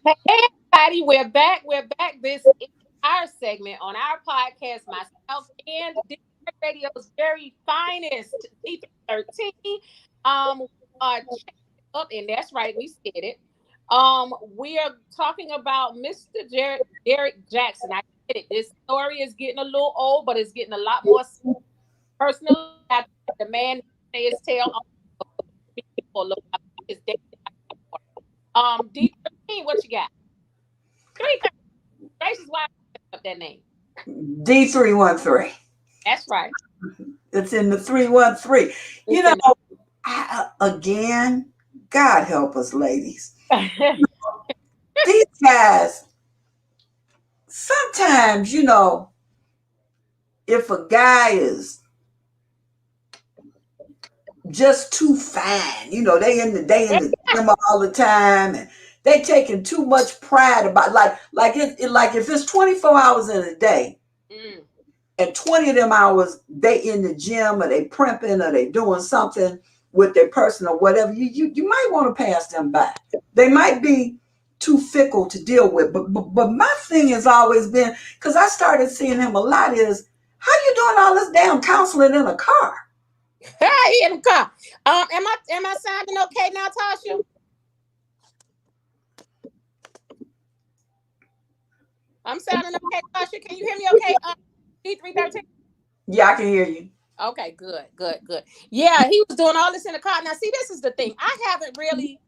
Hey everybody, we're back. We're back. This is our segment on our podcast, myself and District Radio's very finest D13. We are checking up, and that's right, we said it. We are talking about Mr. Derrick Jackson. I get it. This story is getting a little old, but it's getting a lot more personal. The man say his tail on people look up his day. D13, what you got? 330. Gracious, why up that name? D313. That's right. It's in the 313. You It's know, in again, God help us, ladies. the- These guys, sometimes, if a guy is just too fine, they in the gym all the time, and they taking too much pride about like if it's 24 hours in a day Mm. and 20 of them hours they in the gym or they primping or they doing something with their person or whatever, you might want to pass them by. They might be too fickle to deal with. But my thing has always been, because I started seeing him a lot, is how you doing all this damn counseling in a car? Hey, in the car. Am I sounding okay now, Tasha? I'm sounding okay, Tasha. Can you hear me okay? D313. Yeah, I can hear you. Okay, good, good, good. Yeah, he was doing all this in the car. Now, see, this is the thing. I haven't really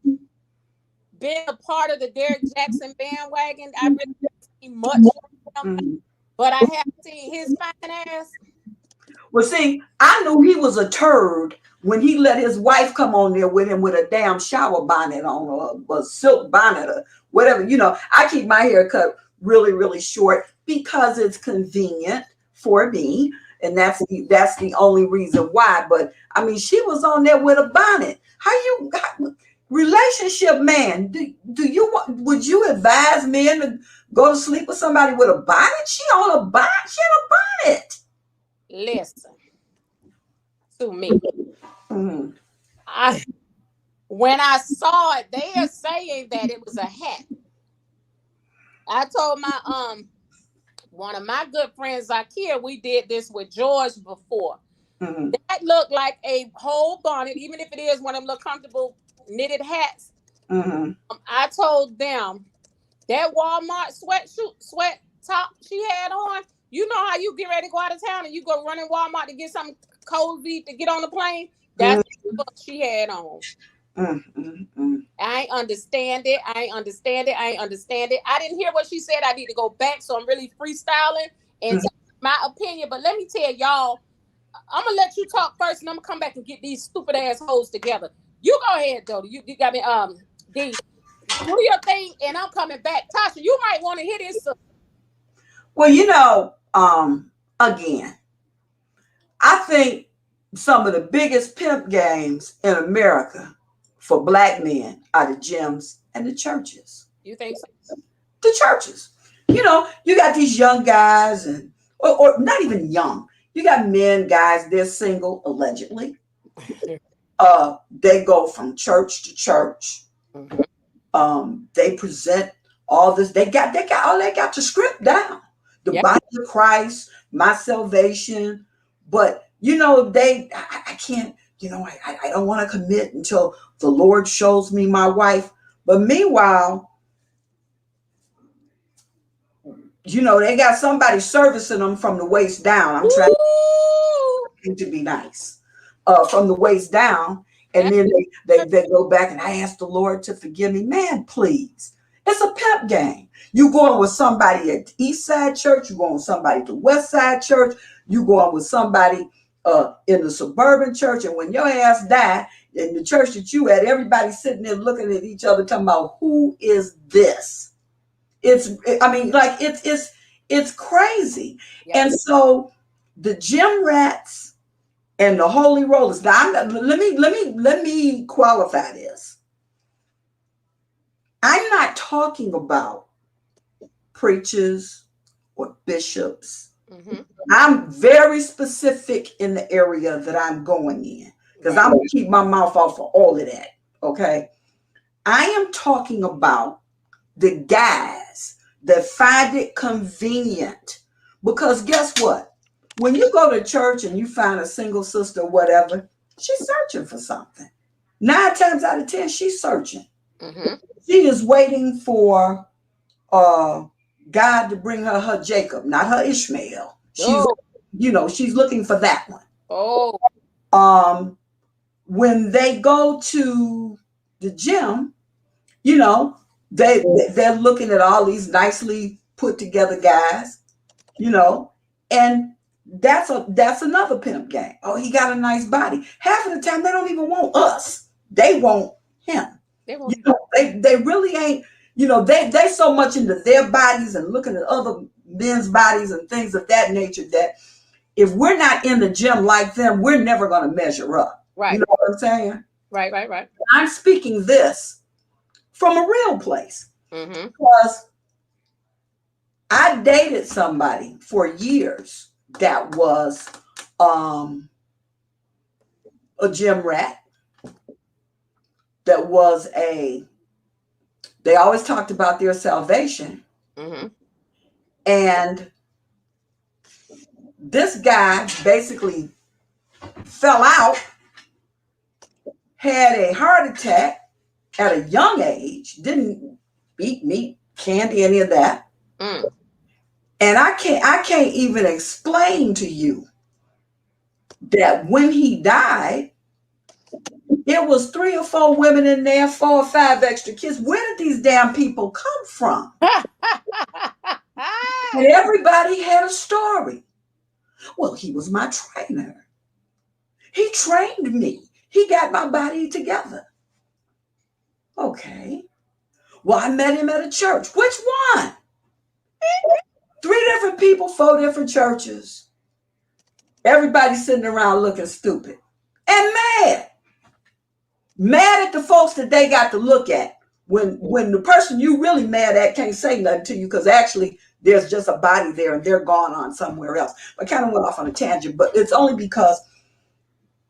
been a part of the Derrick Jackson bandwagon. I really haven't seen much of him, Mhm. but I have seen his fine ass. Well, see, I knew he was a turd when he let his wife come on there with him with a damn shower bonnet on, or a silk bonnet or whatever. I keep my hair cut really, really short because it's convenient for me. And that's the only reason why. But I mean, she was on there with a bonnet. Relationship man? Would you advise men to go to sleep with somebody with a bonnet? She on a bonnet. She in a bonnet. Listen to me. Mhm. I When I saw it, they are saying that it was a hat. I told my one of my good friends, Zakia, we did this with George before. Mhm. That looked like a whole bonnet, even if it is one of them little comfortable knitted hats. Mhm. I told them that Walmart sweat top she had on. You know how you get ready to go out of town and you go run in Walmart to get something cozy to get on the plane? That's what she had on. Mhm. I ain't understand it. I ain't understand it. I ain't understand it. I didn't hear what she said. I need to go back. So I'm really freestyling and Mhm. telling my opinion. But let me tell y'all, I'm gonna let you talk first, and I'm gonna come back and get these stupid ass hoes together. You go ahead, though. You got me. D, do your thing, and I'm coming back. Tasha, you might want to hear this. Well, again, I think some of the biggest pimp games in America for black men are the gyms and the churches. You think so? The churches. You got these young guys or not even young. You got men, guys, they're single, allegedly. They go from church to church. Mhm. They present all this. They got the script down. The Yeah. body of Christ, my salvation. But I can't. I don't want to commit until the Lord shows me my wife. But meanwhile, they got somebody servicing them from the waist down. I'm trying Ooh, to be nice, from the waist down, and that, then they go back and I ask the Lord to forgive me. Man, please, it's a pep game. You going with somebody at the East Side Church, you going with somebody at the West Side Church, you going with somebody in the suburban church, and when your ass die in the church that you at, everybody sitting there looking at each other, talking about who is this. I mean, like it's crazy, yeah. and so the gym rats and the holy rollers. Now, let me qualify this. I'm not talking about preachers or bishops. Mm-hmm. I'm very specific in the area that I'm going in because Right. I'm gonna keep my mouth off of all of that. Okay, I am talking about the guys that find it convenient. Because guess what? When you go to church and you find a single sister or whatever, she's searching for something. 9 times out of 10, she's searching. Mm-hmm. She is waiting for uh, God to bring her Jacob, not her Ishmael. She's, Oh, she's looking for that one. oh, Um, when they go to the gym, you know, they're looking at all these nicely put together guys, and that's another pimp game. Oh, he got a nice body. Half of the time they don't even want us. They want him. they won't. They really ain't, they so much into their bodies and looking at other men's bodies and things of that nature that if we're not in the gym like them, we're never going to measure up. Right. You know what I'm saying? Right. I'm speaking this from a real place. Mm-hmm. Because I dated somebody for years that was a gym rat. That was they always talked about their salvation. Mm-hmm. And this guy basically fell out, had a heart attack at a young age, didn't eat meat, candy, any of that. Mm. And I can't even explain to you that when he died, it was 3 or 4 women in there, 4 or 5 extra kids. Where did these damn people come from? And everybody had a story. Well, he was my trainer. He trained me. He got my body together. Okay. Well, I met him at a church. Which one? 3 different people, 4 different churches. Everybody sitting around looking stupid and mad. Mad at the folks that they got to look at. When the person you really mad at can't say nothing to you because actually there's just a body there and they're gone on somewhere else. I kind of went off on a tangent, but it's only because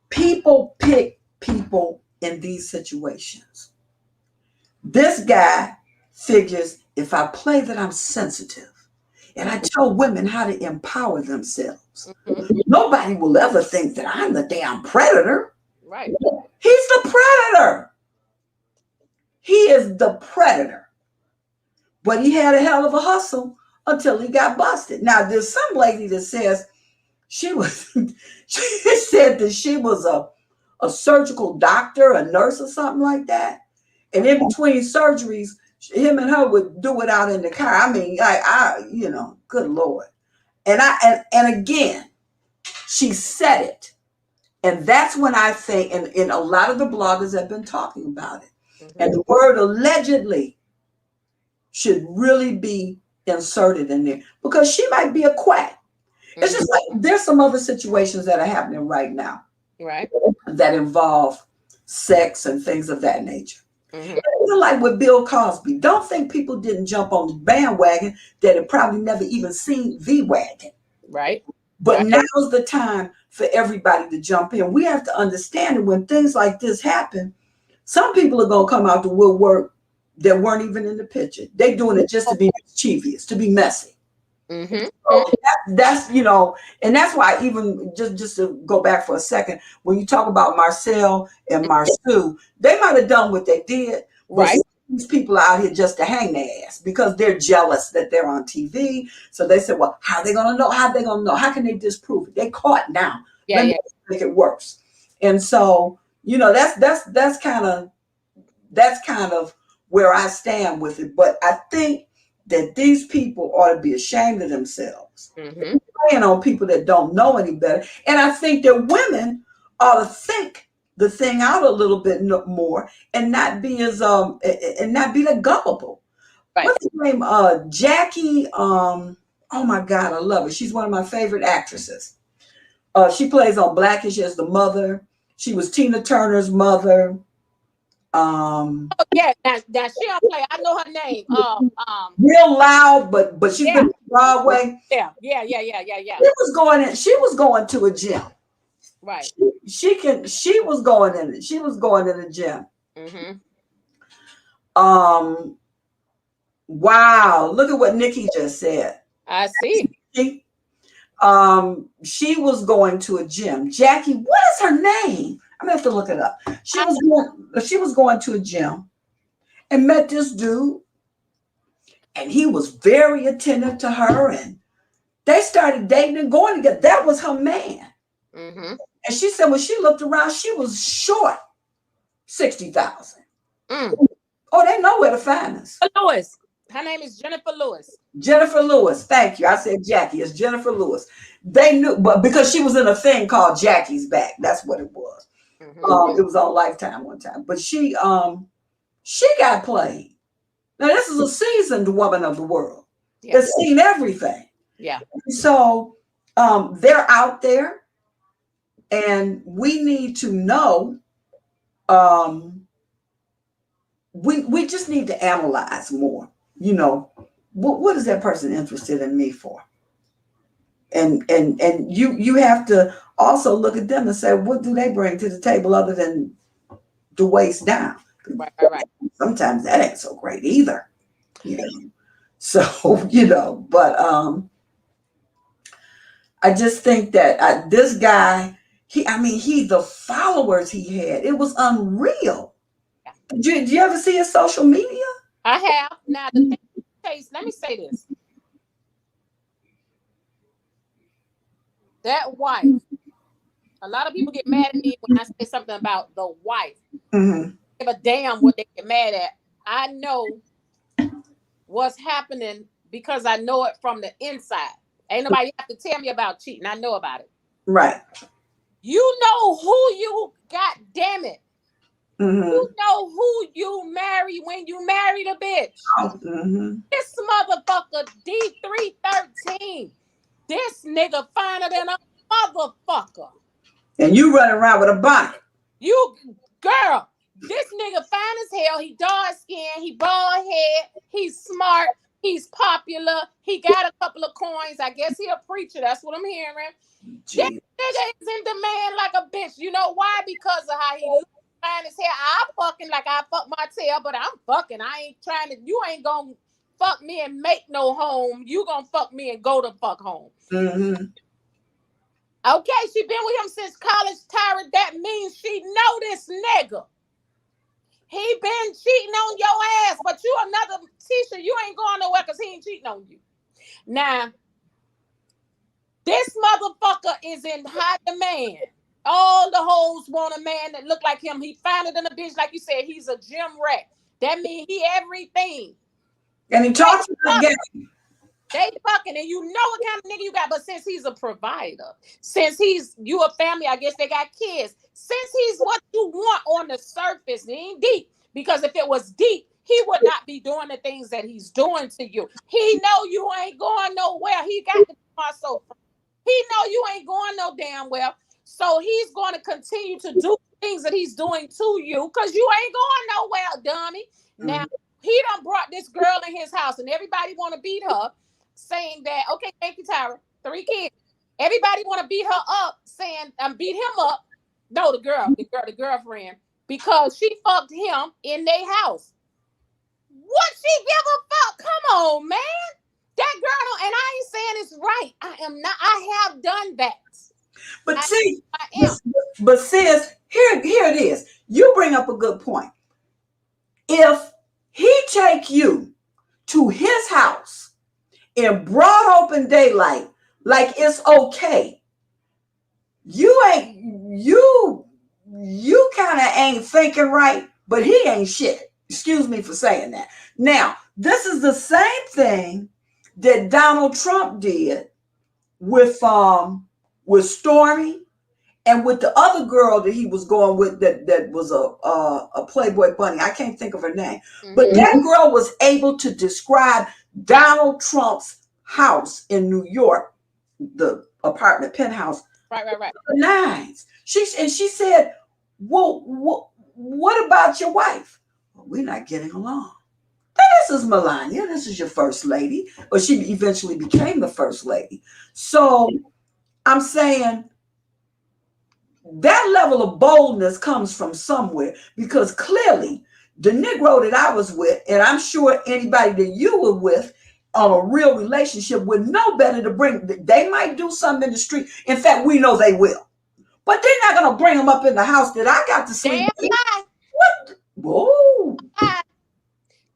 people pick people in these situations. This guy figures if I play that I'm sensitive and I tell women how to empower themselves, nobody will ever think that I'm the damn predator. Right. He's the predator. He is the predator. But he had a hell of a hustle until he got busted. Now, there's some lady that says she said that she was a surgical doctor, a nurse or something like that. And in between surgeries, him and her would do it out in the car. I mean, good Lord. And again, she said it. And that's when I think, and a lot of the bloggers have been talking about it. Mm-hmm. And the word allegedly should really be inserted in there because she might be a quack. Mm-hmm. It's just like there's some other situations that are happening right now. Right. That involve sex and things of that nature. Mm-hmm. Even like with Bill Cosby, don't think people didn't jump on the bandwagon that had probably never even seen the wagon. Right. But right. Now's the time for everybody to jump in. We have to understand that when things like this happen, some people are going to come out the woodwork that weren't even in the picture. They're doing it just to be mischievous, to be messy. Mm-hmm. So that's and that's why even just to go back for a second, when you talk about Marcel and Marceau, they might have done what they did, right? These people are out here just to hang their ass because they're jealous that they're on TV. So they said, well, how are they going to know? How are they going to know? How can they disprove it? They caught now. Let me make it worse. And so, that's kind of where I stand with it. But I think that these people ought to be ashamed of themselves, playing on people that don't know any better. And I think that women ought to think the thing out a little bit more and not be as and not be that gullible. Right. What's her name? Jackie. Oh my God, I love her. She's one of my favorite actresses. She plays on Blackish as the mother. She was Tina Turner's mother. Oh, yeah, now she don't play. I know her name. Real loud, but she's been on Broadway. Yeah. She was going to a gym. Right. She was going in it. She was going in the gym. Mm-hmm. Wow. Look at what Nikki just said. I see. She was going to a gym. Jackie, what is her name? I'm gonna have to look it up. She was going to a gym and met this dude, and he was very attentive to her, and they started dating and going together. That was her man. Mm-hmm. And she said when she looked around, she was short 60,000. Mm. Oh, they know where to find us. Lewis. Her name is Jennifer Lewis. Jennifer Lewis. Thank you. I said Jackie. It's Jennifer Lewis. They knew, but because she was in a thing called Jackie's Back. That's what it was. Mm-hmm. It was on Lifetime one time. But she got played. Now this is a seasoned woman of the world. Yeah. That's seen everything. Yeah. So they're out there, and we need to know. We just need to analyze more. You know, what is that person interested in me for? And you have to also look at them and say, what do they bring to the table other than the waist down? Right. Sometimes that ain't so great either. You know? So, but I just think that this guy, the followers he had, it was unreal. Yeah. Did you ever see his social media? I have. Now, the thing is, let me say this. That wife, a lot of people get mad at me when I say something about the wife. Mm-hmm. Give a damn what they get mad at. I know what's happening because I know it from the inside. Ain't nobody have to tell me about cheating. I know about it. Right. You know who you, God damn it. Mm-hmm. You know who you marry when you marry the bitch. Mm-hmm. This motherfucker D313. This nigga finer than a motherfucker. And you running around with a bonnet. You, girl, this nigga fine as hell. He dark skinned, he bald head, he's smart, he's popular, he got a couple of coins. I guess he a preacher. That's what I'm hearing. Jeez. This nigga is in demand like a bitch. You know why? Because of how he looks fine as hell. I fucking like I fuck my tail, but I'm fucking. I ain't trying to, you ain't gonna fuck me and make no home. You gonna fuck me and go to fuck home. Mm-hmm. Okay, she been with him since college, Tyra. That means she know this nigga. He been cheating on your ass, but you another teacher. You ain't going nowhere because he ain't cheating on you. Now, this motherfucker is in high demand. All the hoes want a man that look like him. He finer than a bitch, like you said. He's a gym rat. That means he everything. And he talks a good game. They fucking, and you know what kind of nigga you got. But since he's a provider, since you a family, I guess they got kids. Since he's what you want on the surface, it ain't deep. Because if it was deep, he would not be doing the things that he's doing to you. He know you ain't going nowhere. He got to be so. He know you ain't going no damn well. So he's going to continue to do things that he's doing to you because you ain't going nowhere, dummy. Mm-hmm. Now, he done brought this girl in his house and everybody want to beat her, saying that, okay, thank you, Tyra, 3 kids. Everybody want to beat her up, saying, beat him up. No, the girlfriend, because she fucked him in their house. What she give a fuck? Come on, man. That girl, and I ain't saying it's right. I am not. I have done that. But but sis, here it is. You bring up a good point. If he take you to his house in broad open daylight, like it's okay, you kind of ain't thinking right, but he ain't shit. Excuse me for saying that. Now, this is the same thing that Donald Trump did with Stormy and with the other girl that he was going with that was a Playboy bunny. I can't think of her name. Mm-hmm. But that girl was able to describe Donald Trump's house in New York, the apartment penthouse. Right. Nice. She said, well, what about your wife? Well, we're not getting along. This is Melania. This is your first lady. Or she eventually became the first lady. So I'm saying that level of boldness comes from somewhere because clearly the Negro that I was with, and I'm sure anybody that you were with on a real relationship would know better to bring. They might do something in the street. In fact, we know they will. But they're not going to bring them up in the house that I got to sleep Damn in. lie. What? Whoa.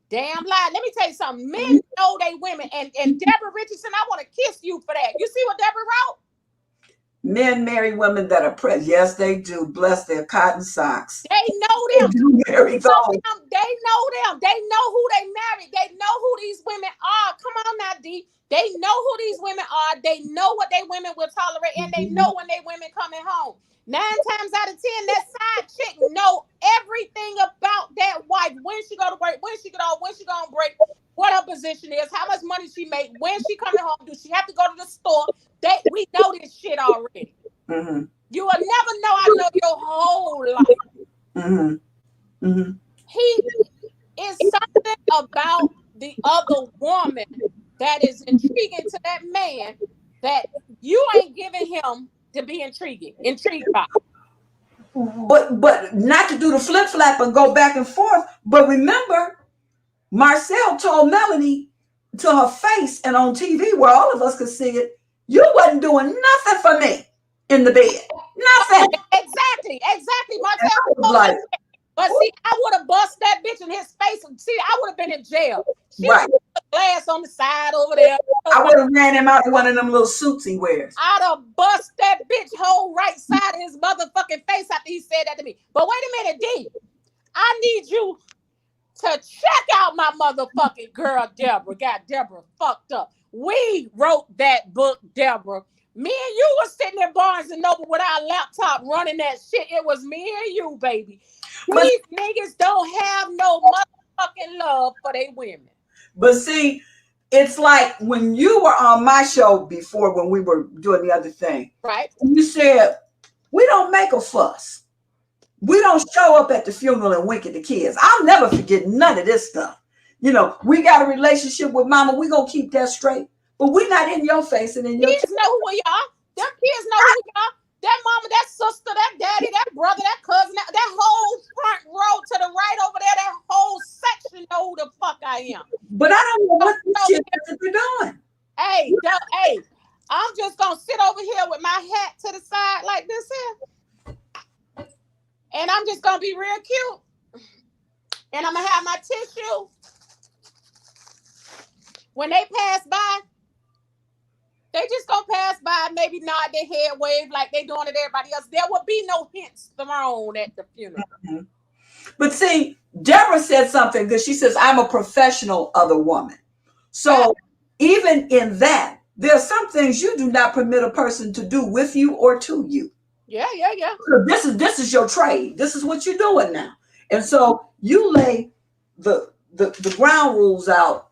Damn lie. Let me tell you something. Men know they women. And Deborah Richardson, I want to kiss you for that. You see what Deborah wrote? Men marry women that are pregnant. Yes, they do. Bless their cotton socks. They know them. They do marry Some those. of them, they know them. They know who they married. They know who these women are. Come on now, D. They know who these women are. They know what they women will tolerate, and they know when they women coming home. 9 times out of 10, that side chick know everything about that wife. When she go to work, when she get off, when she gonna break, what her position is, how much money she make, when she coming home, do she have to go to the store? We know this shit already. Mm-hmm. You will never know. I know your whole life. Mm-hmm. Mm-hmm. He is something about the other woman that is intriguing to that man that you ain't giving him to be intrigued by. But not to do the flip flap and go back and forth. But remember, Marcel told Melanie to her face and on TV where all of us could see it, you wasn't doing nothing for me in the bed. Nothing. Exactly. Marcel was like, but see, I would have bust that bitch in his face. See, I would have been in jail. She right. put the glass on the side over there. I would have ran him out of one of them little suits he wears. I'd have bust that bitch whole right side of his motherfucking face after he said that to me. But wait a minute, D. I need you to check out my motherfucking girl, Deborah. Got Deborah fucked up. We wrote that book, Deborah. Me and you were sitting in Barnes and Noble with our laptop running that shit. It was me and you, baby. These niggas don't have no motherfucking love for their women. But see, it's like when you were on my show before, when we were doing the other thing, right? You said, we don't make a fuss. We don't show up at the funeral and wink at the kids. I'll never forget none of this stuff. You know, we got a relationship with mama. We gonna keep that straight. But we're not in your face and in your kids know who we are. Them kids know who we are. That mama, that sister, that daddy, that brother, that cousin, that whole front row to the right over there, that whole section know who the fuck I am. But I don't know what the shit that they're doing. Hey, I'm just gonna sit over here with my hat to the side like this here. And I'm just gonna be real cute. And I'm gonna have my tissue. When they pass by, they just gonna pass by, maybe nod their head, wave like they doing it everybody else. There will be no hints thrown at the funeral. Mm-hmm. But see, Deborah said something because she says, I'm a professional other woman. So even in that, there are some things you do not permit a person to do with you or to you. Yeah. So this is your trade. This is what you're doing now. And so you lay the ground rules out,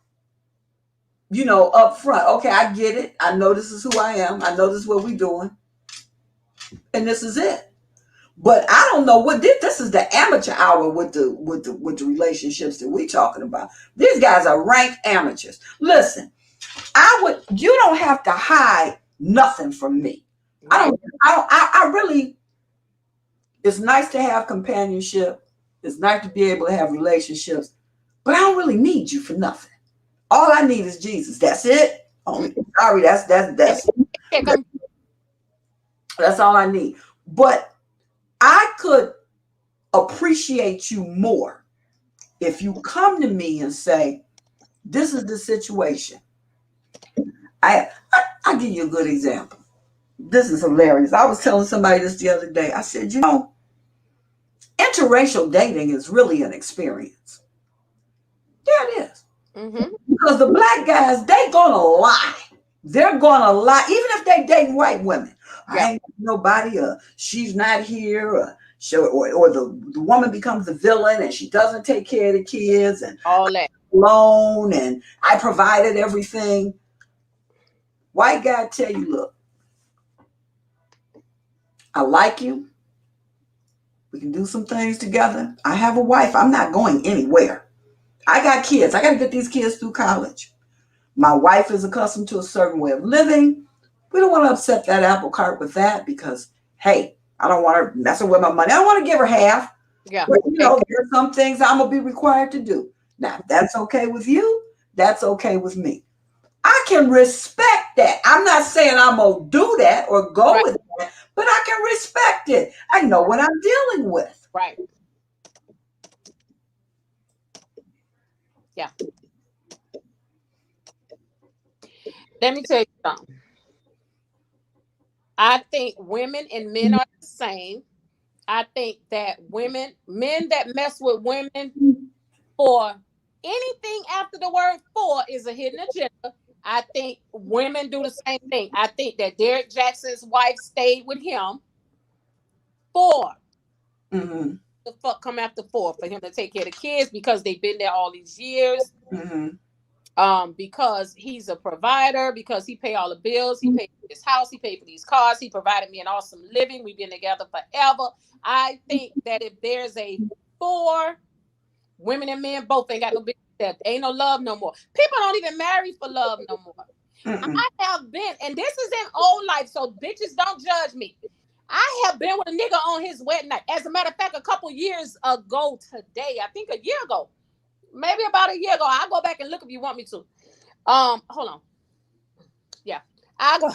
you know, up front. Okay, I get it. I know this is who I am. I know this is what we're doing. And this is it. But I don't know what this is the amateur hour with the relationships that we're talking about. These guys are rank amateurs. Listen, you don't have to hide nothing from me. I really, it's nice to have companionship. It's nice to be able to have relationships, but I don't really need you for nothing. All I need is Jesus. That's it. Sorry, that's all I need. But I could appreciate you more if you come to me and say, this is the situation. I'll give you a good example. This is hilarious. I was telling somebody this the other day. I said, you know, interracial dating is really an experience. Yeah, it is. Mm-hmm. Because the black guys, they're gonna lie. They're gonna lie, even if they dating white women. I ain't nobody, she's not here, or the woman becomes the villain and she doesn't take care of the kids and all that alone, and I provided everything. White guy tell you, look, I like you. We can do some things together. I have a wife. I'm not going anywhere. I got kids. I got to get these kids through college. My wife is accustomed to a certain way of living. We don't want to upset that apple cart with that because, hey, I don't want her messing with my money. I don't want to give her half. Yeah. But there's some things I'm gonna be required to do. Now, if that's okay with you, that's okay with me. I can respect that. I'm not saying I'm gonna do that or go Right. with that, but I can respect it. I know what I'm dealing with. Right. Yeah. Let me tell you something. I think women and men are the same. I think that men that mess with women for anything after the word for is a hidden agenda. I think women do the same thing. I think that Derrick Jackson's wife stayed with him for Mm-hmm. the fuck come after for him to take care of the kids because they've been there all these years. Mm-hmm. Because he's a provider, because he paid all the bills, he paid for his house, he paid for these cars, he provided me an awesome living. We've been together forever. I think that if there's a for women and men both ain't got no business there. Ain't no love no more. People don't even marry for love no more. Mm-mm. I have been, and this is in old life, so bitches don't judge me. I have been with a nigga on his wedding night. As a matter of fact, a couple years ago today, I think a year ago, maybe about a year ago. I'll go back and look if you want me to. Hold on. Yeah, I'll go.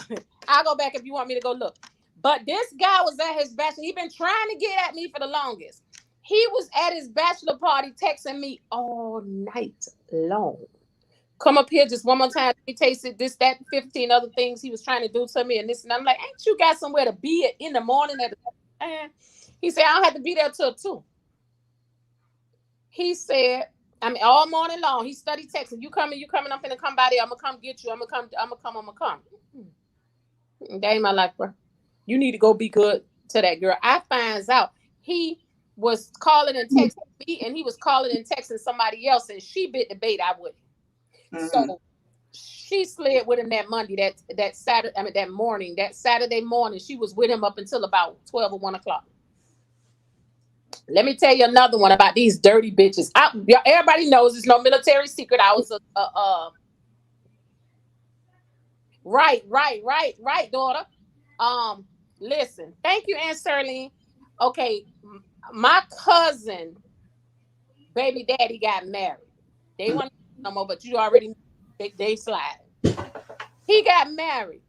I'll go back if you want me to go look. But this guy was at his bachelor. He been trying to get at me for the longest. He was at his bachelor party texting me all night long. Come up here just one more time. He tasted this, that, 15 other things he was trying to do to me and this. And I'm like, ain't you got somewhere to be at in the morning? He said, I don't have to be there till 2. He said, I mean, all morning long, he studied texting. You coming, I'm finna come by there. I'm gonna come get you. I'm gonna come. That ain't my life, bro. You need to go be good to that girl. I finds out he was calling and texting me, and he was calling and texting somebody else, and she bit the bait I would. Mm-hmm. So she slid with him that Monday, that Saturday, I mean that Saturday morning. She was with him up until about 12 or 1 o'clock. Let me tell you another one about these dirty bitches. Everybody knows it's no military secret. I was right, daughter. Listen, thank you, Aunt Sterling. Okay, my cousin, baby daddy got married. They want no more, but you already know they slide. He got married.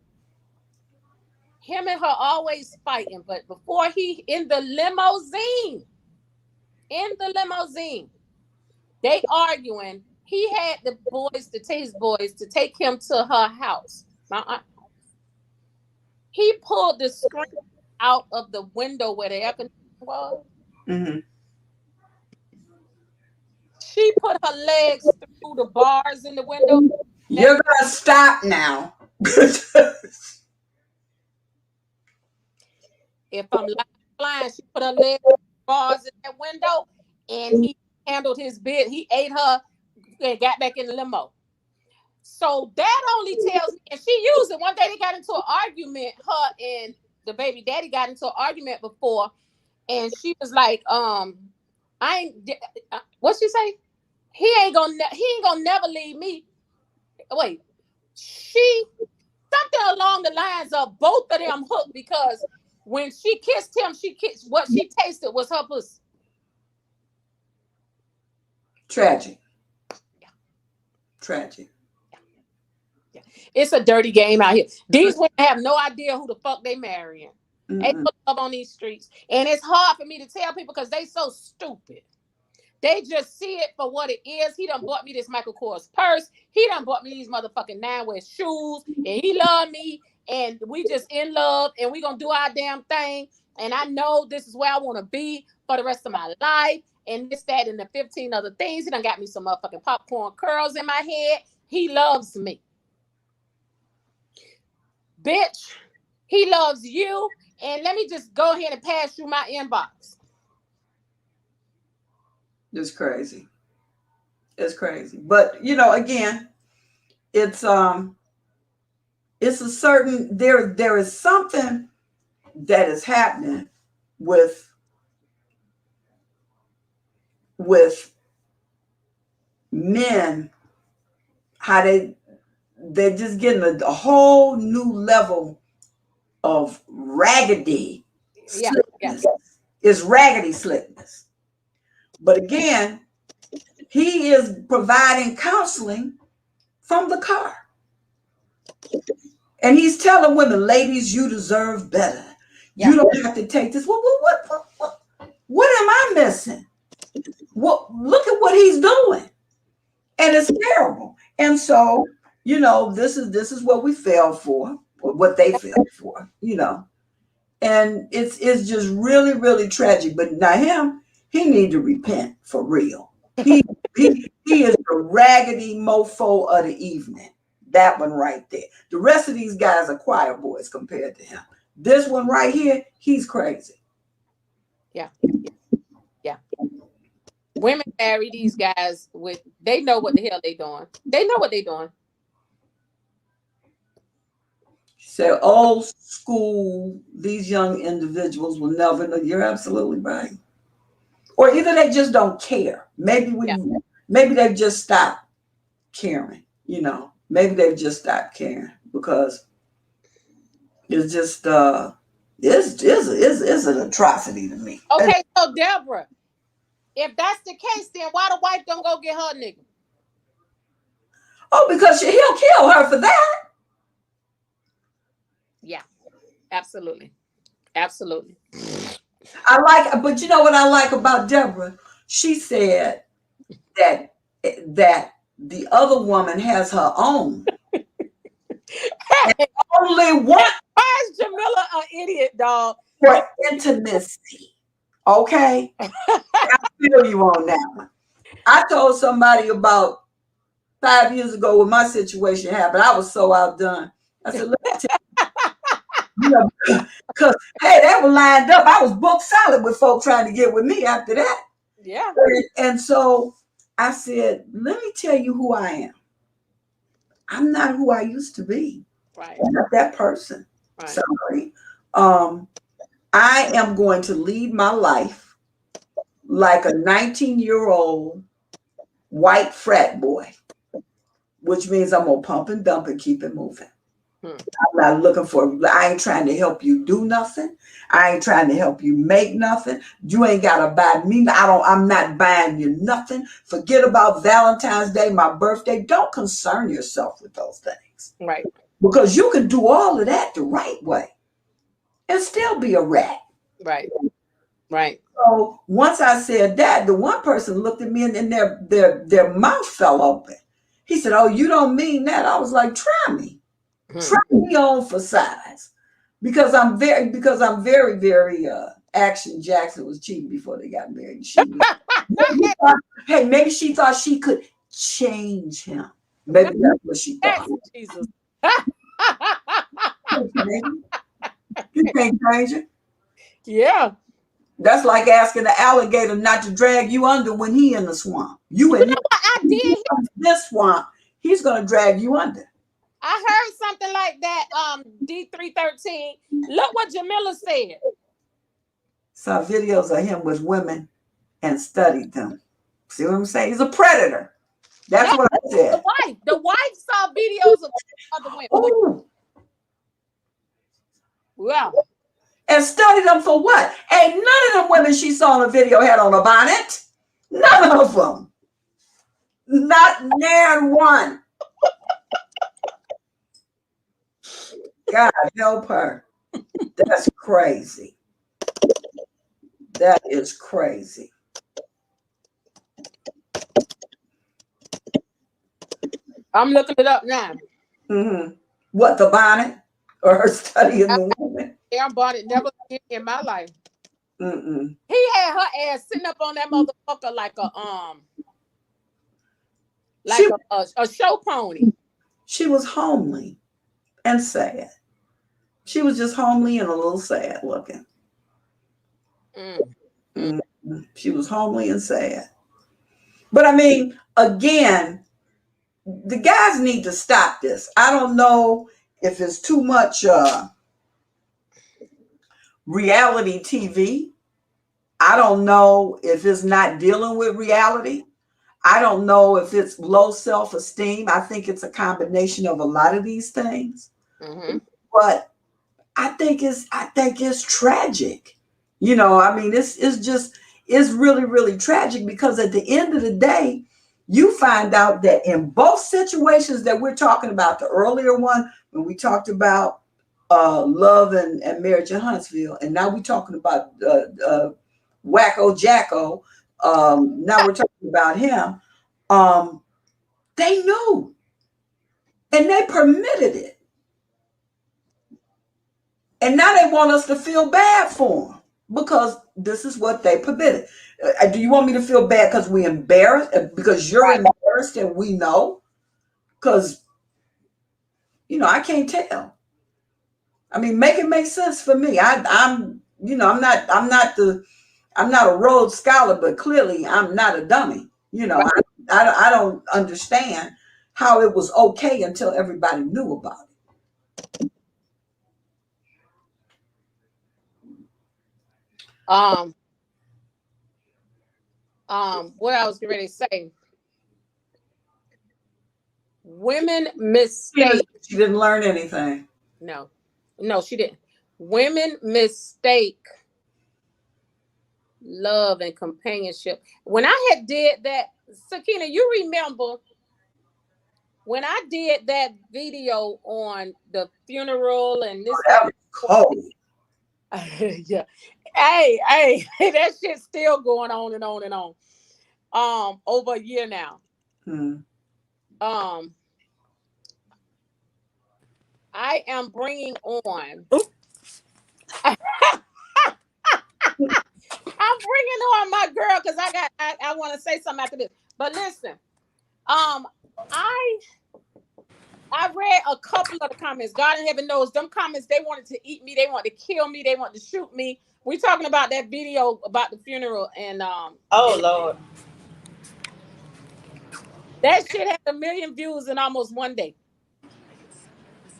Him and her always fighting, but before he in the limousine, they arguing. He had the boys to take his boys to take him to her house. My aunt, he pulled the screen out of the window where the air conditioner was. Mm-hmm. She put her legs through the bars in the window. You're gonna stop now. If I'm blind, she put her legs through the bars in that window, and he handled his bit. He ate her and got back in the limo. So that only tells me, and she used it. One day they got into an argument, her and the baby daddy got into an argument before, and she was like, I ain't, what she say? He ain't gonna never leave me. Wait, she, something along the lines of both of them hooked because when she kissed him, what she tasted was her pussy. Tragic. Yeah. Tragic. Yeah. It's a dirty game out here. These women have no idea who the fuck they marrying. They put love on these streets. And it's hard for me to tell people because they so stupid. They just see it for what it is. He done bought me this Michael Kors purse. He done bought me these motherfucking 9-wear shoes. And he loved me. And we just in love. And we gonna do our damn thing. And I know this is where I want to be for the rest of my life. And this, that, and the 15 other things. He done got me some motherfucking popcorn curls in my head. He loves me. Bitch, he loves you. And let me just go ahead and pass you my inbox. It's crazy. It's crazy. But again, it's a certain there is something that is happening with men, how they're just getting a whole new level of raggedy Yeah, slickness. It's raggedy slickness. But again, he is providing counseling from the car. And he's telling women, ladies, you deserve better. You don't have to take this. What am I missing? Look at what he's doing. And it's terrible. And so, this is what we fell for, or what they fell for, And it's just really, really tragic. But now he need to repent for real. He is the raggedy mofo of the evening. That one right there. The rest of these guys are choir boys compared to him. This one right here, he's crazy. Yeah. Women marry these guys they know what the hell they doing. They know what they doing. So old school, these young individuals will never know. You're absolutely right. Or either they just don't care. Maybe they've just stopped caring, Maybe they've just stopped caring because it's just it's an atrocity to me. Okay, so Deborah, if that's the case, then why the wife don't go get her nigga? Oh, because he'll kill her for that. Yeah, absolutely. Absolutely. But you know what I like about Deborah? She said that the other woman has her own. Only one. Why is Jamila an idiot, dog? For intimacy. Okay? I feel you on that one. I told somebody about 5 years ago when my situation happened. I was so outdone. I said, let me tell you. Because, hey, they were lined up. I was booked solid with folk trying to get with me after that. Yeah. And so I said, let me tell you who I am. I'm not who I used to be. Right. I'm not that person. Right. Sorry. I am going to lead my life like a 19-year-old white frat boy, which means I'm going to pump and dump and keep it moving. I'm not looking I ain't trying to help you do nothing. I ain't trying to help you make nothing. You ain't got to buy me. I'm not buying you nothing. Forget about Valentine's Day, my birthday. Don't concern yourself with those things. Right. Because you can do all of that the right way and still be a rat. Right. Right. So once I said that, the one person looked at me and their mouth fell open. He said, "Oh, you don't mean that." I was like, "Try me. Try me on for size." Because I'm very, very Action Jackson was cheating before they got married. Maybe she thought she could change him. Maybe that's what she thought. Jesus. You can't change it. Yeah. That's like asking the alligator not to drag you under when he in the swamp. You in this swamp, he's gonna drag you under. I heard something like that. D313. Look what Jamila said. Saw videos of him with women and studied them. See what I'm saying? He's a predator. That's what I said. The wife saw videos of other women. Ooh. Wow. And studied them for what? Ain't none of them women she saw in the video had on a bonnet. None of them. Not nan one. God help her. That's crazy. That is crazy. I'm looking it up now. Mm-hmm. What, the bonnet or her studying the woman? Damn bonnet never in my life. Mm-mm. He had her ass sitting up on that motherfucker like a show pony. She was homely and sad. She was just homely and a little sad looking. She was homely and sad. But I mean, again, the guys need to stop this. I don't know if it's too much reality TV. I don't know if it's not dealing with reality. I don't know if it's low self-esteem. I think it's a combination of a lot of these things. Mm-hmm. But I think it's tragic. I mean, it's is really, really tragic, because at the end of the day, you find out that in both situations that we're talking about, the earlier one, when we talked about love and marriage in Huntsville, and now we're talking about Wacko Jacko. Now we're talking about him. They knew, and they permitted it. And now they want us to feel bad for them because this is what they permitted. Do you want me to feel bad because we embarrassed? Because you're embarrassed and we know? Because, I can't tell. I mean, make it make sense for me. I'm not a Rhodes Scholar, but clearly I'm not a dummy. I don't understand how it was okay until everybody knew about it. What I was going to say, women mistake. She didn't learn anything. No, she didn't. Women mistake love and companionship. When I had did that, Sakina, you remember when I did that video on the funeral and this? That was cold. Yeah. Hey, that shit's still going on and on and on. Over a year now. I am bringing on. I'm bringing on my girl because I want to say something after this. But listen, I read a couple of the comments. God in heaven knows them comments. They wanted to eat me. They wanted to kill me. They wanted to shoot me. We're talking about that video about the funeral and Lord, that shit had 1 million views in almost one day.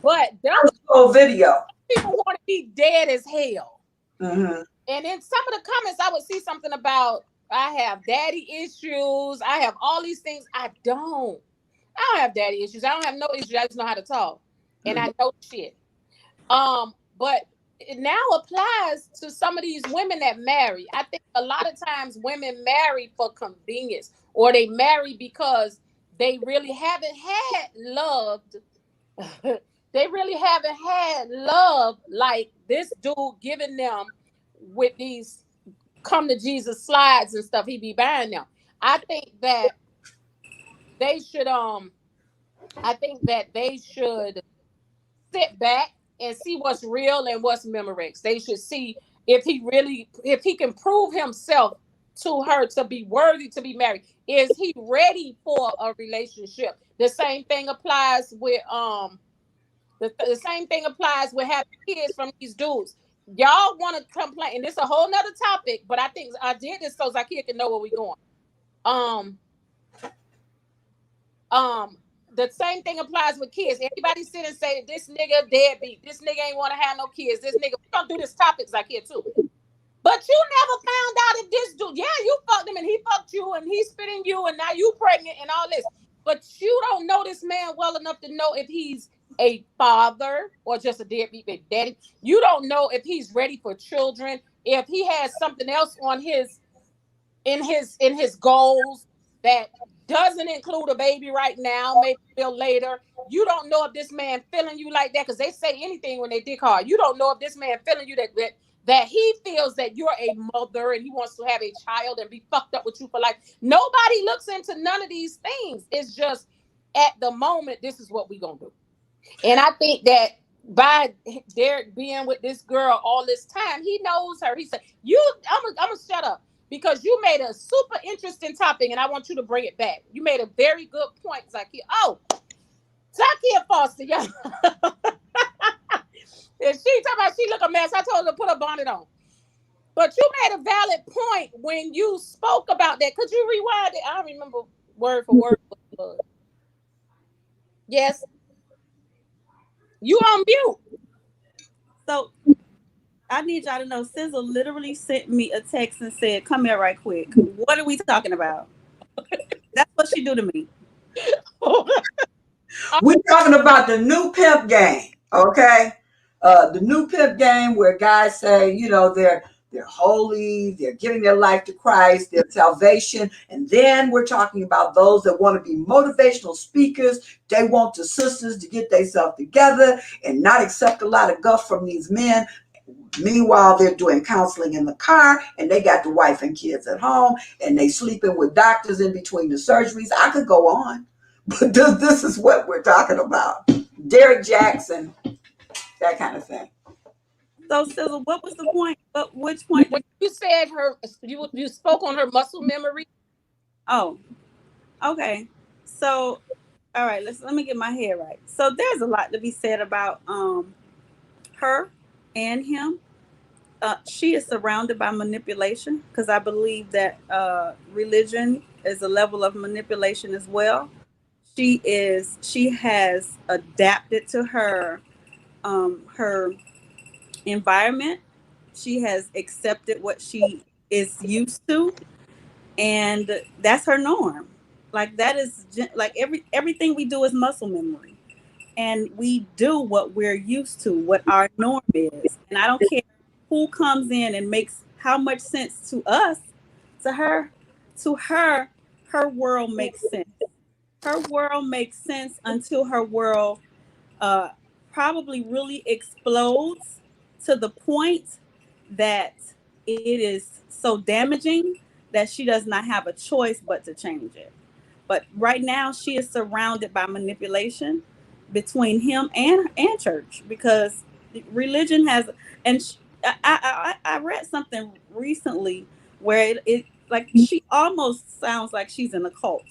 But that whole video. People want to be dead as hell. Mm-hmm. And in some of the comments, I would see something about I have daddy issues. I have all these things. I don't have daddy issues. I don't have no issues. I just know how to talk. And I know shit. But it now applies to some of these women that marry. I think a lot of times women marry for convenience, or they marry because they really haven't had loved. They really haven't had love like this dude giving them with these come to Jesus slides and stuff. He be buying them. I think that they should sit back and see what's real and what's Memorex. They should see if he can prove himself to her to be worthy to be married. Is he ready for a relationship? The same thing applies with the same thing applies with having kids from these dudes. Y'all want to complain, and it's a whole nother topic, but I think I did this so Zakia can know where we're going. The same thing applies with kids. Everybody sit and say this nigga deadbeat. This nigga ain't want to have no kids. This nigga, we're gonna do this topic Zakia too. But you never found out if this dude, you fucked him and he fucked you and he spit in you and now you pregnant and all this. But you don't know this man well enough to know if he's a father or just a deadbeat baby daddy. You don't know if he's ready for children, if he has something else on in his goals that doesn't include a baby right now, maybe a little later. You don't know if this man feeling you like that, because they say anything when they dick hard. You don't know if this man feeling you that he feels that you're a mother and he wants to have a child and be fucked up with you for life. Nobody looks into none of these things. It's just at the moment, this is what we gonna do. And I think that by Derrick being with this girl all this time, he knows her. He said, I'm gonna shut up because you made a super interesting topic and I want you to bring it back. You made a very good point, Zakia. Oh, Zakia Foster, yeah. And she talking about she look a mess. I told her to put a bonnet on. But you made a valid point when you spoke about that. Could you rewind it? I don't remember word for word. Yes. You on mute. So I need y'all to know, Sizzle literally sent me a text and said, "Come here right quick. What are we talking about?" That's what she do to me. We're talking about the new pimp game, okay? The new pimp game where guys say, they're holy, they're giving their life to Christ, their salvation. And then we're talking about those that want to be motivational speakers. They want the sisters to get themselves together and not accept a lot of guff from these men. Meanwhile, they're doing counseling in the car, and they got the wife and kids at home, and they sleeping with doctors in between the surgeries. I could go on, but this is what we're talking about. Derrick Jaxn, that kind of thing. So, Sizzle, what was the point? Which point? When you said you spoke on her muscle memory. Oh, okay. So, all right. Let me get my head right. So, there's a lot to be said about her and him. She is surrounded by manipulation, because I believe that religion is a level of manipulation as well. She has adapted to her environment. She has accepted what she is used to, and that's her norm. Like, that is like everything we do is muscle memory, and we do what we're used to, what our norm is. And I don't care who comes in and makes how much sense to us. To her world makes sense. Her world makes sense until her world uh, probably really explodes to the point that it is so damaging that she does not have a choice but to change it. But right now, she is surrounded by manipulation between him and church, because religion has. And I read something recently where it like she almost sounds like she's in a cult,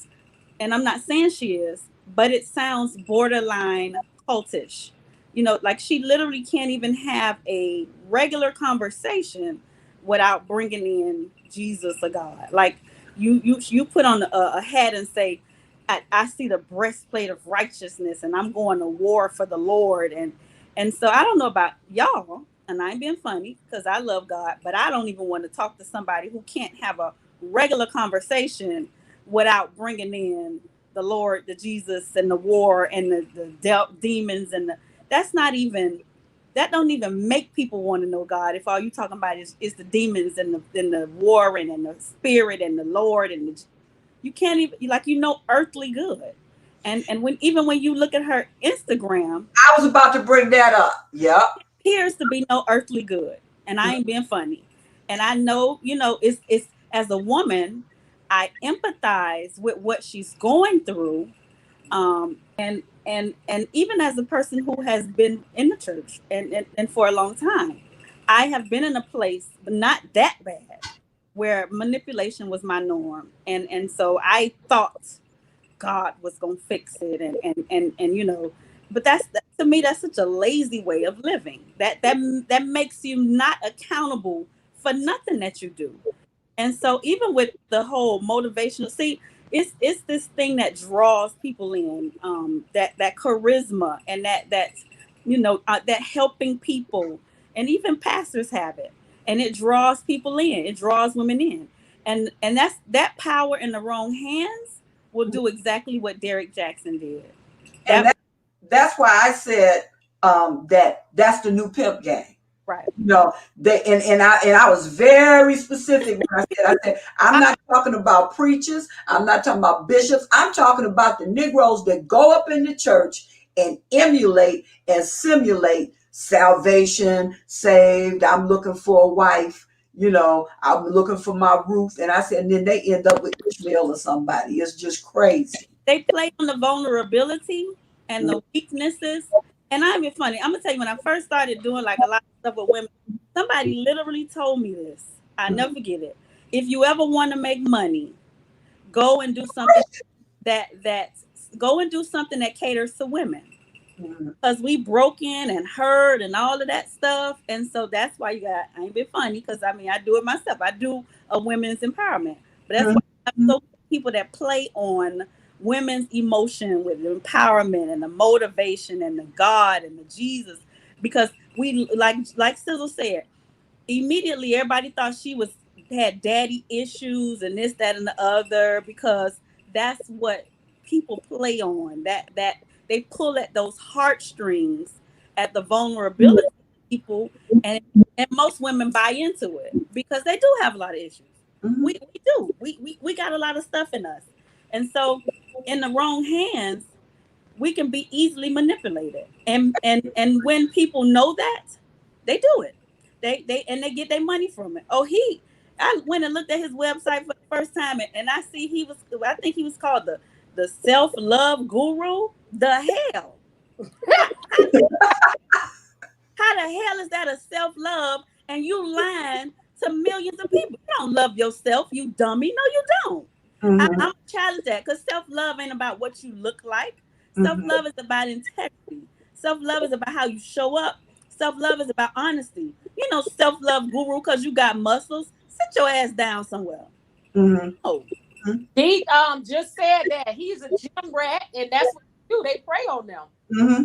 and I'm not saying she is, but it sounds borderline cultish. Like, she literally can't even have a regular conversation without bringing in Jesus or God. Like, you put on a hat and say, I see the breastplate of righteousness, and I'm going to war for the Lord. And so I don't know about y'all, and I ain't being funny because I love God, but I don't even want to talk to somebody who can't have a regular conversation without bringing in the Lord, the Jesus, and the war, and the demons, and that don't even make people want to know God. If all you talking about is the demons and the warring and the spirit and the Lord, and you can't even, like, earthly good. And when you look at her Instagram, I was about to bring that up. Yep. appears to be no earthly good. And I ain't being funny. And I know, it's as a woman, I empathize with what she's going through. And even as a person who has been in the church and for a long time, I have been in a place, but not that bad, where manipulation was my norm. And so I thought God was gonna fix it, and but to me, that's such a lazy way of living. That makes you not accountable for nothing that you do. And so, even with the whole motivational, see, it's this thing that draws people in, that charisma, and that helping people, and even pastors have it, and it draws people in, it draws women in, and that power in the wrong hands will do exactly what Derrick Jaxn did. And that's why I said that's the new pimp game. Right. I was very specific when I said I'm not talking about preachers, I'm not talking about bishops, I'm talking about the Negroes that go up in the church and emulate and simulate salvation, saved, I'm looking for a wife, I'm looking for my Ruth, and I said, and then they end up with Ishmael or somebody. It's just crazy. They play on the vulnerability and the weaknesses. And I'm being funny. I'm gonna tell you, when I first started doing like a lot of stuff with women, somebody literally told me this. I never forget it. If you ever want to make money, go and do something that caters to women. Because we broke in and hurt and all of that stuff. And so that's why I ain't been funny, because I do it myself. I do a women's empowerment. But that's why I have so many people that play on women's emotion with the empowerment and the motivation and the God and the Jesus. Because we, like Sizzle said, immediately everybody thought she had daddy issues and this, that, and the other, because that's what people play on. That they pull at those heartstrings, at the vulnerability of people, and And most women buy into it because they do have a lot of issues. Mm-hmm. We do. We got a lot of stuff in us. And so in the wrong hands, we can be easily manipulated. And when people know that, they do it. They get their money from it. I went and looked at his website for the first time, and I see I think he was called the self-love guru. The hell? How the hell is that a self-love and you lying to millions of people? You don't love yourself, you dummy. No, you don't. Mm-hmm. I'm challenged that because self-love ain't about what you look like. Mm-hmm. Self-love is about integrity. Self-love is about how you show up. Self-love is about honesty. You know, self-love guru because you got muscles. Sit your ass down somewhere. Mm-hmm. Oh. He just said that he's a gym rat, and that's what they do. They prey on them. Mm-hmm.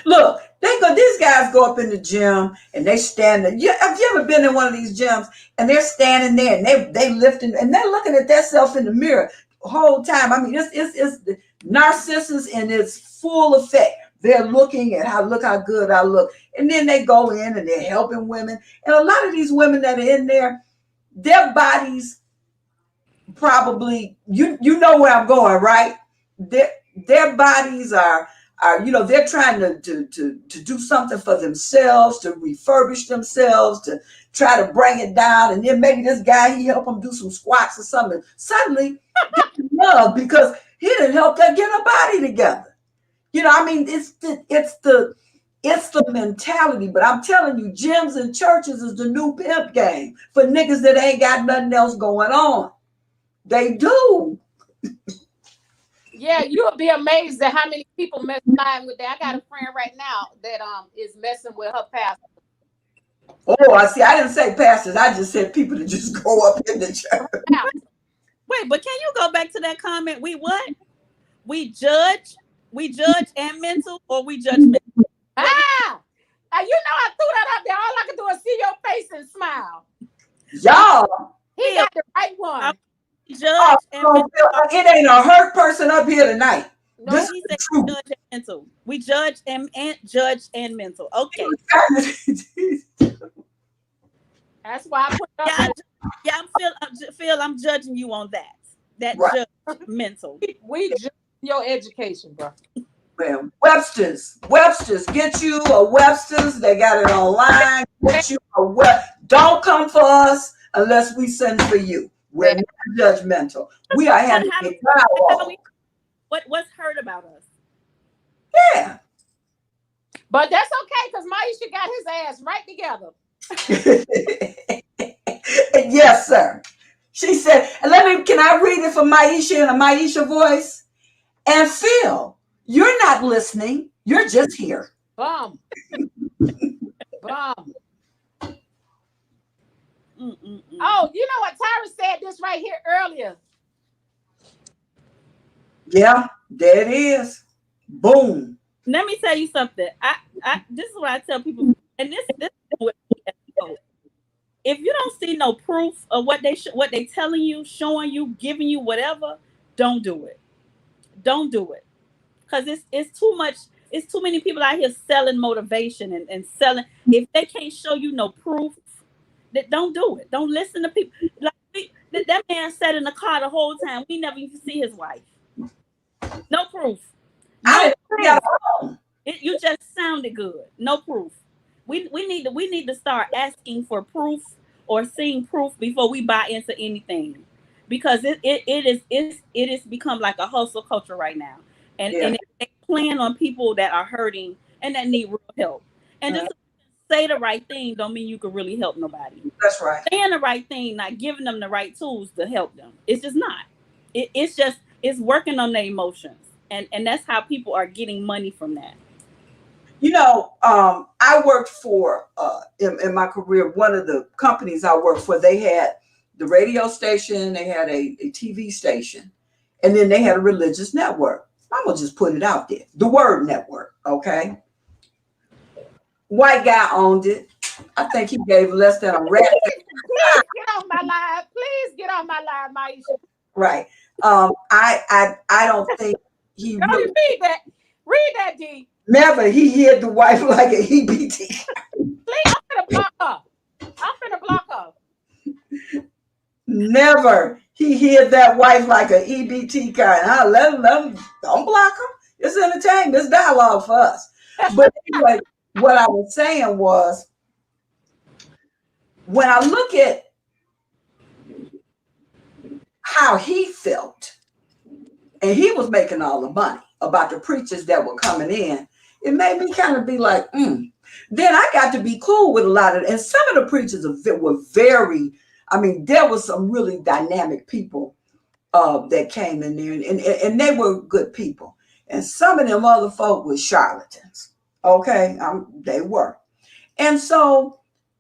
Look, these guys go up in the gym and they stand there. Have you ever been in one of these gyms and they're standing there and they lifting and they're looking at themselves in the mirror the whole time? I mean, it's the narcissist in its full effect. They're looking at look how good I look. And then they go in and they're helping women. And a lot of these women that are in there, their bodies probably, you know where I'm going, right? Their bodies are they're trying to do something for themselves, to refurbish themselves, to try to bring it down. And then maybe this guy, he helped them do some squats or something. Suddenly they love because he didn't help her get her body together. You know, I mean, it's the mentality. But I'm telling you, gyms and churches is the new pimp game for niggas that ain't got nothing else going on. They do. Yeah, you'll be amazed at how many people mess with that. I got a friend right now that is messing with her pastor. Oh, I see. I didn't say pastors. I just said people that just go up in the church. Wait, but can you go back to that comment? We what? We judge and mental, or we judge mental? You know, I threw that up there. All I can do is see your face and smile. Y'all. He got the right one. Judge and mental. It ain't a hurt person up here tonight. No, this he said judge and mental. We judge and judge and mental. Okay. That's why I put up. I'm judging you on that. That right. Judge mental. We judge your education, bro. Well, Webster's, get you a Webster's. They got it online. Get you a Don't come for us unless we send for you. We're not judgmental. We are having a dialogue. What's hurt about us? Yeah. But that's okay because Maisha got his ass right together. Yes, sir. She said, can I read it for Maisha in a Maisha voice? And Phil, you're not listening. You're just here. Bum. Oh, you know what? Tyra said this right here earlier. Yeah, there it is. Boom. Let me tell you something. This is what I tell people, and this is what if you don't see no proof of what they telling you, showing you, giving you whatever, don't do it. Don't do it. Because it's too much. It's too many people out here selling motivation and selling. If they can't show you no proof, that don't do it. Don't listen to people. Like that man sat in the car the whole time. We never even see his wife. No proof. No proof. You just sounded good. No proof. We need to start asking for proof or seeing proof before we buy into anything, because it is become like a hustle culture right now, and they plan on people that are hurting and that need real help. And just say the right thing don't mean you can really help nobody. That's right. Saying the right thing, not giving them the right tools to help them. It's just not. It's working on their emotions, and that's how people are getting money from that. You know, I worked for, in my career, one of the companies I worked for, they had the radio station, they had a TV station, and then they had a religious network. I'm going to just put it out there. The Word Network, okay? White guy owned it. I think he gave less than a rat. Please get off my live. Please get off my live, Maisha. Right. I don't think he really, read that. Read that, D. Never. He hid the wife like a EBT. Please, I'm gonna block her. I'm finna block her. Never. He hid that wife like an EBT card. I let him, don't block him. It's entertainment. It's dialogue for us. But anyway, what I was saying was, when I look at how he felt, and he was making all the money about the preachers that were coming in, it made me kind of be like, Then I got to be cool with a lot of, and some of the preachers were very, I mean, there was some really dynamic people that came in there, and they were good people. And some of them other folk were charlatans. Okay, they were. And so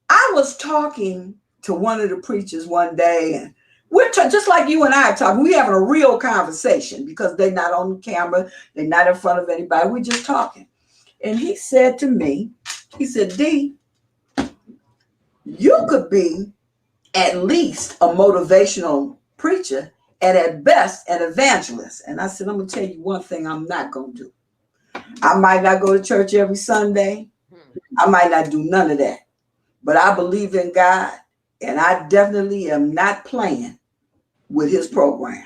I was talking to one of the preachers one day, and we're just like you and I talking. We having a real conversation because they're not on camera, they're not in front of anybody. We're just talking. And he said to me, he said, D, you could be at least a motivational preacher and at best an evangelist. And I said, I'm going to tell you one thing I'm not going to do. I might not go to church every Sunday. I might not do none of that. But I believe in God, and I definitely am not playing with his program.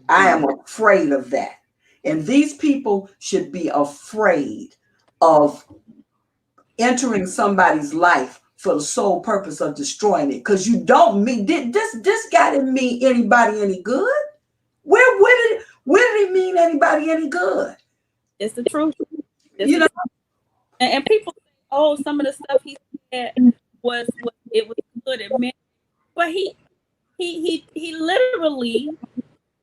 I am afraid of that. And these people should be afraid of entering somebody's life for the sole purpose of destroying it. Because you don't mean, this guy didn't mean anybody any good. Where did he mean anybody any good? It's the truth. You know? And people say, oh, some of the stuff he said was good. It meant, but he literally,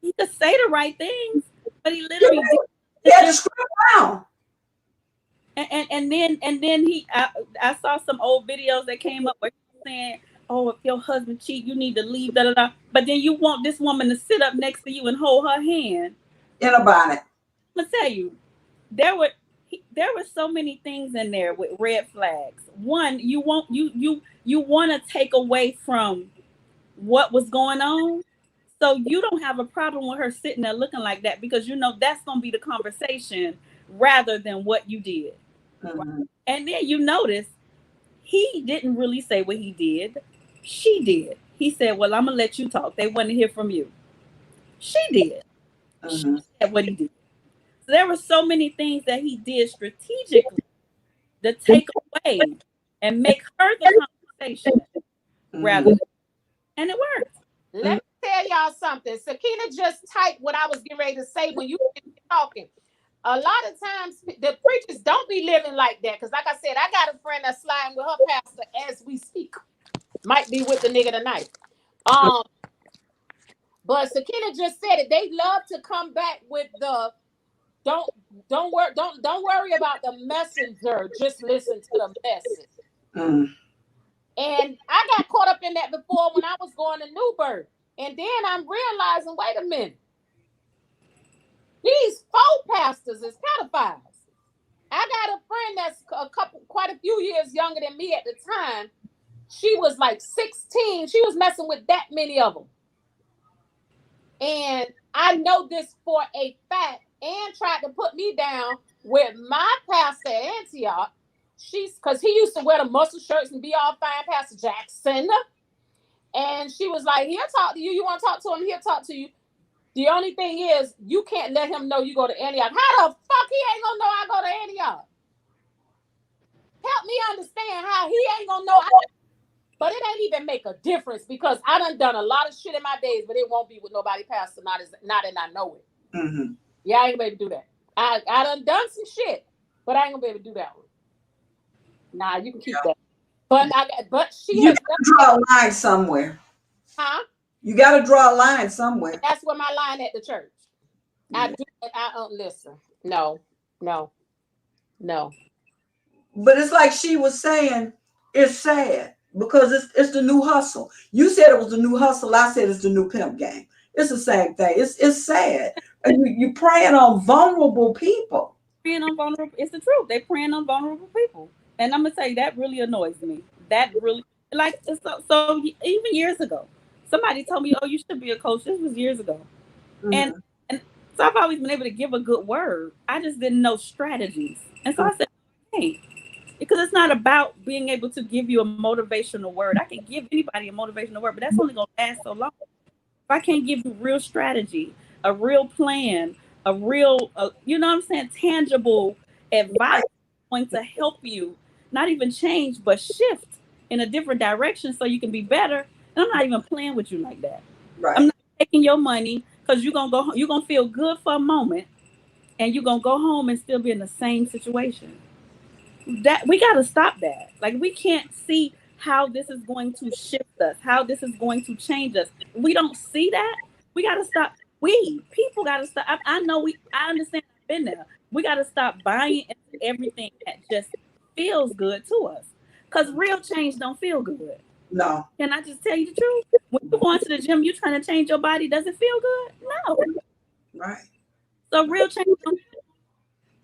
he could say the right things, but he literally did script down. And then I saw some old videos that came up where he was saying, oh, if your husband cheat, you need to leave, da da da. But then you want this woman to sit up next to you and hold her hand in a bonnet. I'm gonna tell you, there were so many things in there with red flags. One, you want to take away from what was going on, so you don't have a problem with her sitting there looking like that, because you know that's gonna be the conversation rather than what you did. Mm-hmm. And then you notice he didn't really say what he did. She did. He said, well, I'm gonna let you talk. They want to hear from you. She did. Mm-hmm. She said what he did. So there were so many things that he did strategically to take away and make her the conversation rather than, and it worked. Let me tell y'all something. Sakina just typed what I was getting ready to say when you were talking. A lot of times the preachers don't be living like that. Because like I said, I got a friend that's sliding with her pastor as we speak. Might be with the nigga tonight. But Sakina just said it. They love to come back with the don't worry about the messenger. Just listen to the message. And I got caught up in that before when I was going to Newburgh. And then I'm realizing, wait a minute. These folk pastors is pedophiles. I got a friend that's quite a few years younger than me at the time. She was like 16. She was messing with that many of them. And I know this for a fact, and tried to put me down with my pastor at Antioch. Because he used to wear the muscle shirts and be all fine, Pastor JAXN. And she was like, he'll talk to you. You want to talk to him? He'll talk to you. The only thing is, you can't let him know you go to Antioch. How the fuck he ain't gonna know I go to Antioch? Help me understand how he ain't gonna know. But it ain't even make a difference, because I done a lot of shit in my days, but it won't be with nobody pastor, not and I know it. Mm-hmm. Yeah, I ain't gonna be able to do that. I done some shit, but I ain't gonna be able to do that one. Nah, you can keep that. But she has to draw a line somewhere. Huh? You got to draw a line somewhere. That's where my line at the church. Yeah. I don't listen. No. But it's like she was saying, it's sad because it's the new hustle. You said it was the new hustle. I said it's the new pimp game. It's the same thing. It's sad. And you're preying on vulnerable people. Preying on vulnerable. It's the truth. They're preying on vulnerable people. And I'm gonna say that really annoys me. That really, like, so even years ago, somebody told me, "Oh, you should be a coach." This was years ago, and so I've always been able to give a good word. I just didn't know strategies, and so I said, "Hey, because it's not about being able to give you a motivational word. I can give anybody a motivational word, but that's only going to last so long. If I can't give you real strategy, a real plan, a real, you know what I'm saying, tangible advice going to help you not even change, but shift in a different direction so you can be better. And I'm not even playing with you like that. Right. I'm not taking your money because you're gonna feel good for a moment, and you're gonna go home and still be in the same situation. That we got to stop that. Like, we can't see how this is going to shift us, how this is going to change us. We don't see that. We got to stop. We people got to stop. I know I understand. I've been there. We got to stop buying into everything that just feels good to us, because real change don't feel good. No. Can I just tell you the truth? When you go into the gym, you trying to change your body. Does it feel good? No. Right. So real change don't.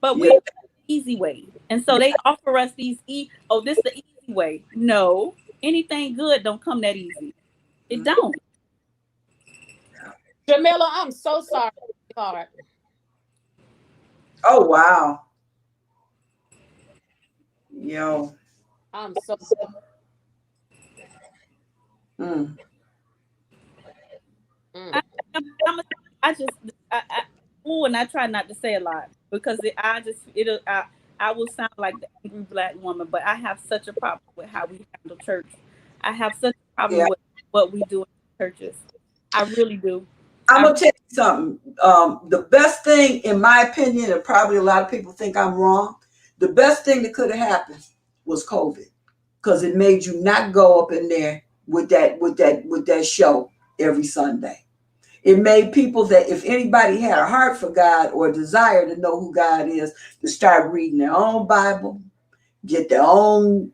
But Yeah. we easy way. And so they offer us these this the easy way. No, anything good don't come that easy. It don't. Jamila, I'm so sorry. Sweetheart. Oh wow. Yo. I'm so Mm. mm. I'm and I try not to say a lot because I will sound like the angry black woman, but I have such a problem with how we handle church. I have such a problem Yeah. with what we do in churches. I really do. I'm gonna tell you something. The best thing, in my opinion, and probably a lot of people think I'm wrong, the best thing that could have happened was COVID, because it made you not go up in there with that show every Sunday. It made people that if anybody had a heart for God or a desire to know who God is, to start reading their own Bible, get their own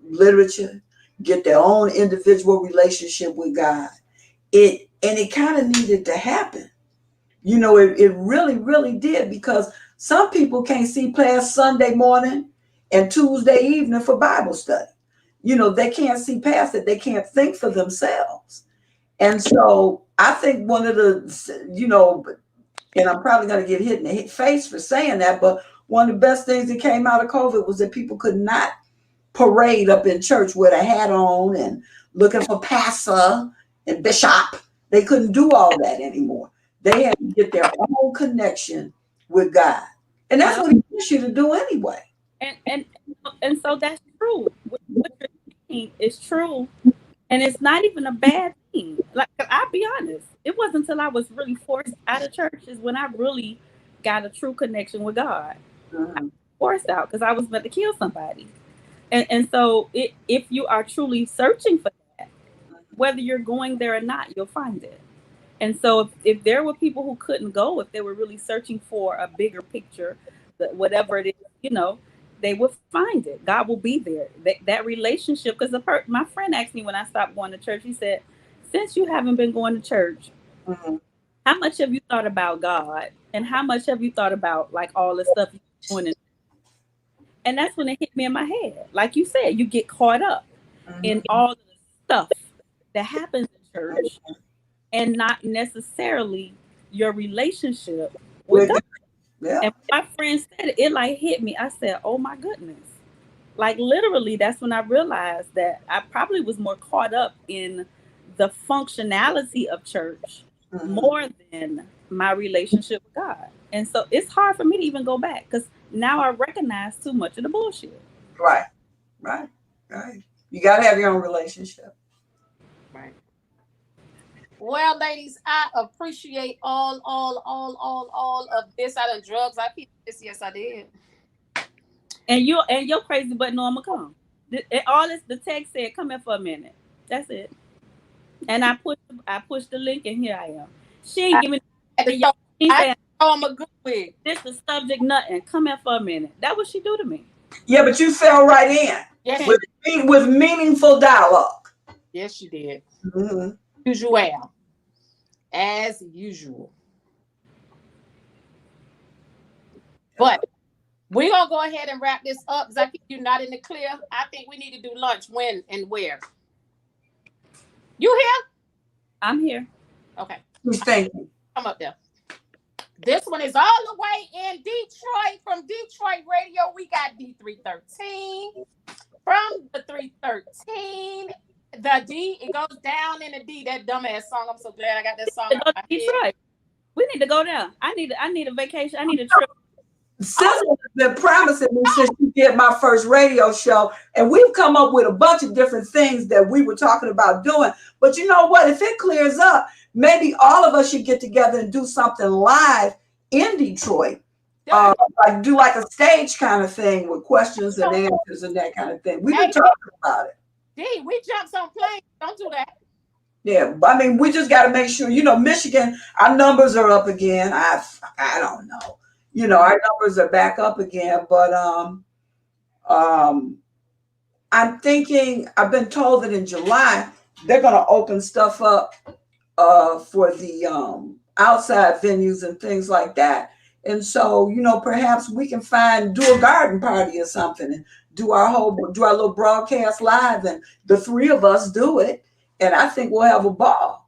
literature, get their own individual relationship with God. It kind of needed to happen. It really, really did, because some people can't see past Sunday morning and Tuesday evening for Bible study. They can't see past it. They can't think for themselves. And so I think one of the, and I'm probably going to get hit in the face for saying that, but one of the best things that came out of COVID was that people could not parade up in church with a hat on and looking for pastor and bishop. They couldn't do all that anymore. They had to get their own connection with God. And that's what he wants you to do anyway. And so that's true. What you're saying is true. And it's not even a bad thing. Like, I'll be honest, it wasn't until I was really forced out of church is when I really got a true connection with God. I was forced out because I was about to kill somebody. And so if you are truly searching for that, whether you're going there or not, you'll find it. And so if there were people who couldn't go, if they were really searching for a bigger picture, whatever it is, they will find it. God will be there. That relationship, because my friend asked me when I stopped going to church, he said, since you haven't been going to church, how much have you thought about God? And how much have you thought about like all the stuff you're doing? And that's when it hit me in my head. Like you said, you get caught up in all of the stuff that happens in church and not necessarily your relationship with God. Yeah. And my friend said it, it like hit me. I said, oh my goodness. Like literally, that's when I realized that I probably was more caught up in the functionality of church more than my relationship with God. And so it's hard for me to even go back because now I recognize too much of the bullshit. Right. Right. Right. You got to have your own relationship. Right. Well, ladies, I appreciate all of this. I done drugs. I keep this. Yes, I did. And your crazy butt know I'ma come. All this the text said, come here for a minute. That's it. And I pushed the link and here I am. She ain't giving me she said, I'm a good with. this the subject nothing. Come here for a minute. That what she do to me. Yeah, but you fell right in. Yes, with meaningful dialogue. Yes, you did. Mm-hmm. Usual. As usual. But we're going to go ahead and wrap this up. Zaki, you're not in the clear. I think we need to do lunch. When and where? You here? I'm here. Okay. Thank you. Come up there. This one is all the way in Detroit. From Detroit Radio, we got D313. From the 313, the D, it goes down in the D. That dumbass song. I'm so glad I got that song out my head. We need to go there. I need a vacation. I need a trip. Sis has been promising me since she did my first radio show, and we've come up with a bunch of different things that we were talking about doing. But you know what? If it clears up, maybe all of us should get together and do something live in Detroit. Like do like a stage kind of thing with questions and answers and that kind of thing. We've been talking about it. D, we jumped on planes. Don't do that. Yeah, I mean, we just got to make sure, Michigan, our numbers are up again. I don't know. Our numbers are back up again, but I'm thinking, I've been told that in July, they're going to open stuff up for the outside venues and things like that. And so, perhaps we can do a garden party or something and do our little broadcast live, and the three of us do it. And I think we'll have a ball.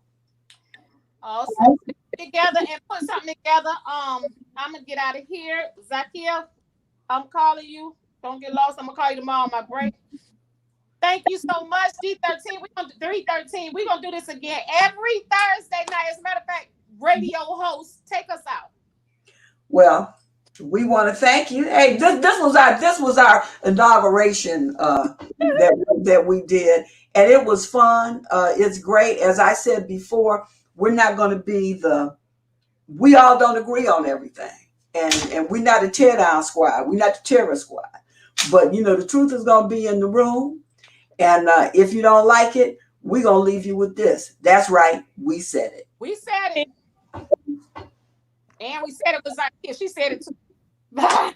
Also, together and put something together. I'm gonna get out of here. Zakia, I'm calling you. Don't get lost. I'm gonna call you tomorrow on my break. Thank you so much, D13. We're gonna do 313. We're gonna do this again every Thursday night. As a matter of fact, radio host, take us out. Well, we want to thank you. Hey, this was our inauguration that we did, and it was fun. It's great. As I said before, we're not going to be we all don't agree on everything, and we're not a tear down squad. We're not the terror squad. But the truth is going to be in the room, and if you don't like it, we're going to leave you with this. That's right. We said it. We said it. And we said it was like, she said it too. Bye.